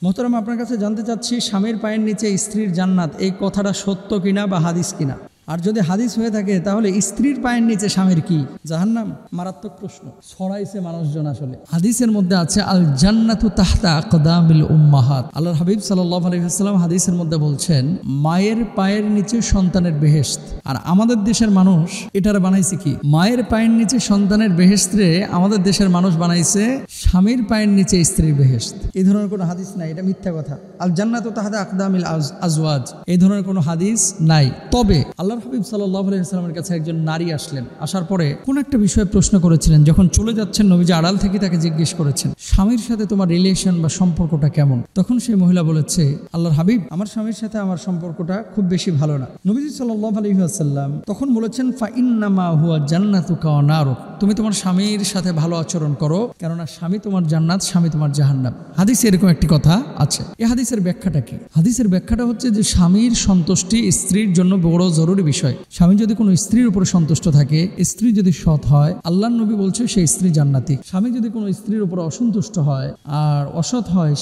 মোহতারাম, আপনার কাছে জানতে চাচ্ছি, স্বামীর পায়ের নিচে স্ত্রীর জান্নাত, এই কথাটা সত্য কিনা বা হাদিস কিনা? আর যদি হাদিস হয়ে থাকে তাহলে স্ত্রীর পায়ের নিচে স্বামীর কি জাহান্নাম? মারাত্মক প্রশ্ন ছড়াইছে মানুষজন। আসলে হাদিসের মধ্যে আছে আল জান্নাতু তাহতা আকদামিল উম্মাহাত। আল্লাহর হাবিব সাল্লাল্লাহু আলাইহি ওয়াসাল্লাম হাদিসের মধ্যে বলছেন, মায়ের পায়ের নিচে সন্তানের বেহেশত। আর আমাদের দেশের মানুষ এটার বানাইছে কি? মায়ের পায়ের নিচে সন্তানের বেহেশত রে আমাদের দেশের মানুষ বানাইছে স্বামীর পায়ের নিচে স্ত্রীর বেহেশত। এই ধরনের কোনো হাদিস নাই, এটা মিথ্যা কথা। আল জান্নাতু তাহতা আকদামিল আজওয়াজ, এই ধরনের কোনো হাদিস নাই। তবে আল্লাহ হাবিব সাল্লাল্লাহু আলাইহি ওয়াসাল্লামের কাছে একজন নারী আসলেন। আসার পরে কোন একটা বিষয়ে প্রশ্ন করেছিলেন। যখন চলে যাচ্ছেন, নবীজি আড়াল থেকে তাকে জিজ্ঞেস করেছেন, স্বামীর সাথে তোমার রিলেশন বা সম্পর্কটা কেমন? তখন সেই মহিলা বলেছে, আল্লাহর হাবিব, আমার স্বামীর সাথে আমার সম্পর্কটা খুব বেশি ভালো না। নবীজি সাল্লাল্লাহু আলাইহি ওয়াসাল্লাম তখন বলেছেন, ফা ইন্নামা হুয়া জান্নাতুকা ওয়া নারুক, তুমি তোমার স্বামীর সাথে ভালো আচরণ করো, কেননা স্বামী তোমার জান্নাত, স্বামী তোমার জাহান্নাম। হাদিসে এরকম একটি কথা আছে। এই হাদিসের ব্যাখ্যাটা কি? হাদিসের ব্যাখ্যাটা হচ্ছে যে স্বামীর সন্তুষ্টি স্ত্রীর জন্য বড় জরুরি বিষয়। স্বামী যদি কোনো স্ত্রীর উপরে সন্তুষ্ট থাকে, স্ত্রী যদি সৎ হয়, আল্লাহর নবী বলছে সেই স্ত্রী জান্নাতি। স্বামী যদি কোনো স্ত্রীর উপর অসন্তুষ্ট হয় আর অসৎ হয়,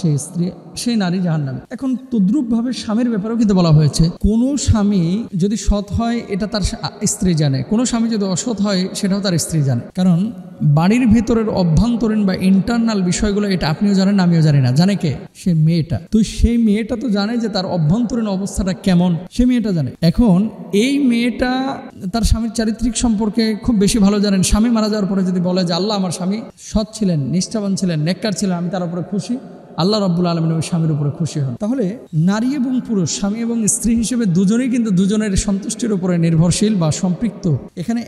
সেই নারী জাহান্নামী। এখন তদ্রুপ ভাবে স্বামীর ব্যাপারেও কিন্তু বলা হয়েছে, কোন স্বামী যদি সৎ হয় এটা তার স্ত্রী জানে, কোন স্বামী যদি অসৎ হয় সেটাও তার স্ত্রী জানে। কারণ বাড়ির ভেতরের অভ্যন্তরীণ বা ইন্টারনাল বিষয়গুলো এটা আপনিও জানেন, আমিও জানি না। জানে কে? সে মেয়েটা। তো সেই মেয়েটা তো জানে যে তার অভ্যন্তরীণ অবস্থাটা কেমন, সে মেয়েটা জানে। এখন এই মেয়েটা তার স্বামীর চারিত্রিক সম্পর্কে খুব বেশি ভালো জানেন। স্বামী মারা যাওয়ার পরে যদি বলে যে আল্লাহ, আমার স্বামী সৎ ছিলেন, নিষ্ঠাবান ছিলেন, নেককার ছিলেন, আমি তার উপরে খুশি, আল্লাহ রাব্বুল আলামিন ওই স্বামীর উপরে খুশি হন। তাহলে নারী এবং পুরুষ, স্বামী এবং স্ত্রী হিসেবে দুজনেই কিন্তু দুজনের সন্তুষ্টির উপরে নির্ভরশীল বা সম্পৃক্ত। এখানে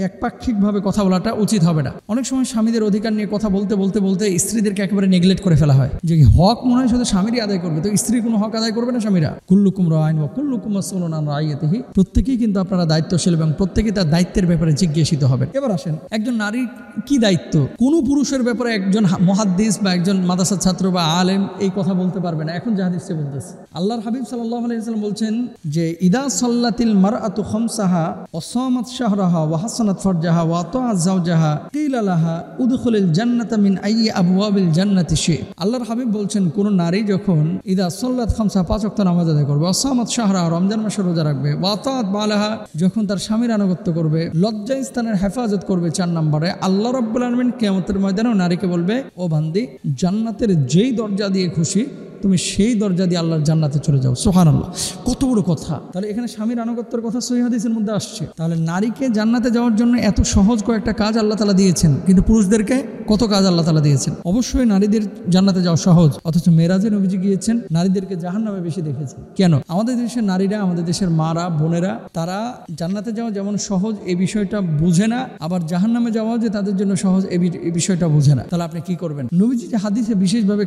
একপাক্ষিকভাবে কথা বলাটা উচিত হবে না। অনেক সময় স্বামীদের অধিকার নিয়ে কথা বলতে বলতে বলতে স্ত্রীদেরকে একেবারে নেগলেক্ট করে ফেলা হয়, যে হক মনে হয় শুধু স্বামীরই আদায় করবে, তো স্ত্রী কোনো হক আদায় করবে না। স্বামীরা কুল্লুকুম রাইন ওয়া কুল্লুকুম মাসউলুন আন রাইয়াতিহি, প্রত্যেকেই কিন্তু আপনারা দায়িত্বশীল এবং প্রত্যেকেই তার দায়িত্বের ব্যাপারে জিজ্ঞাসিত হবেন। এবার আসেন, একজন নারীর কি দায়িত্ব? কোনো পুরুষের ব্যাপারে একজন মুহাদ্দিস বা একজন মাদ্রাসার ছাত্র বা আলেম এই কথা বলতে পারবে না। এখন যে হাদিসে বলতেছে, আল্লাহর হাবিব সাল্লাল্লাহু আলাইহি ওয়াসাল্লাম বলছেন যে ইদা সাল্লাতিল মারআতু খামসাহা ওয়া সামাত শাহরাহা ওয়া হাসানাত ফারজাহা ওয়া আতাআত যাওজাহা কিলা লাহা উদখুলিল জান্নাতা মিন আইয়ি আবওয়াবিল জান্নাতি শি। আল্লাহর হাবিব বলছেন, কোন নারী যখন ইদা সাল্লাত খামসা, 5 ওয়াক্ত নামাজ আদায় করবে, ওয়া সামাত শাহরাহা, রমজান মাসে রোজা রাখবে, ওয়া আতাআত বালাহা, যখন তার স্বামীর আনুগত্য করবে, লজ্জা স্থানের হেফাজত করবে, 4 নম্বরে আল্লাহ রাব্বুল আলামিন কিয়ামতের ময়দানে নারীকে বলবে, ও বান্দি, জান্নাতের যেই দরজা দিয়ে খুশি তুমি সেই দরজা দিয়ে আল্লাহর জান্নাতে চলে যাও। সুবহানাল্লাহ, কত বড় কথা! তাহলে এখানে স্বামীর আনুগত্যের কথা সহিহ হাদিসের মধ্যে আসছে। তাহলে নারীকে জান্নাতে যাওয়ার জন্য এত সহজ কয়েকটা কাজ আল্লাহ তাআলা দিয়েছেন, কিন্তু পুরুষদেরকে কত কাজ আল্লাহ তাআলা দিয়েছেন। অবশ্যই নারীদের জান্নাতে যাওয়া সহজ, অথচ মেরাজে নবীজি গিয়েছেন, নারীদেরকে জাহান্নামে বেশি দেখেছেন। কেন? আমাদের দেশের নারীরা, আমাদের দেশের মারা, বোনেরা, তারা জান্নাতে যাওয়া যেমন সহজ এই বিষয়টা বুঝে না, আবার জাহান্নামে যাওয়াও যে তাদের জন্য সহজ এই বিষয়টা বুঝে না। তাহলে আপনি কি করবেন? নবীজি যে হাদিসে বিশেষভাবে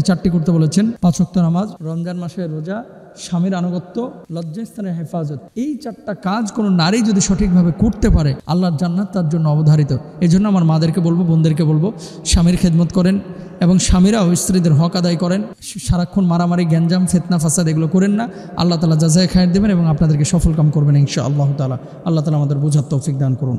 4টি করতে বলেছেন, 5 ওয়াক্ত নামাজ, রমজান মাসের রোজা, স্বামীর আনুগত্য, লজ্জাস্থানের হেফাজত, এই 4টা কাজ কোনো নারী যদি সঠিকভাবে করতে পারে, আল্লাহর জান্নাত তার জন্য অবধারিত। এই জন্য আমার মাদেরকে বলবো, বোনদেরকে বলবো, স্বামীর খেদমত করেন এবং স্বামীরাও স্ত্রীদের হক আদায় করেন। সারাক্ষণ মারামারি, গ্যাঞ্জাম, ফিতনা, ফাসাদ এগুলো করেন না। আল্লাহ তাআলা জাযায়ে খায়র দেবেন এবং আপনাদেরকে সফল কাম করবেন ইনশাআল্লাহ তাআলা। আল্লাহ তাআলা আমাদের বোঝার তৌফিক দান করুন।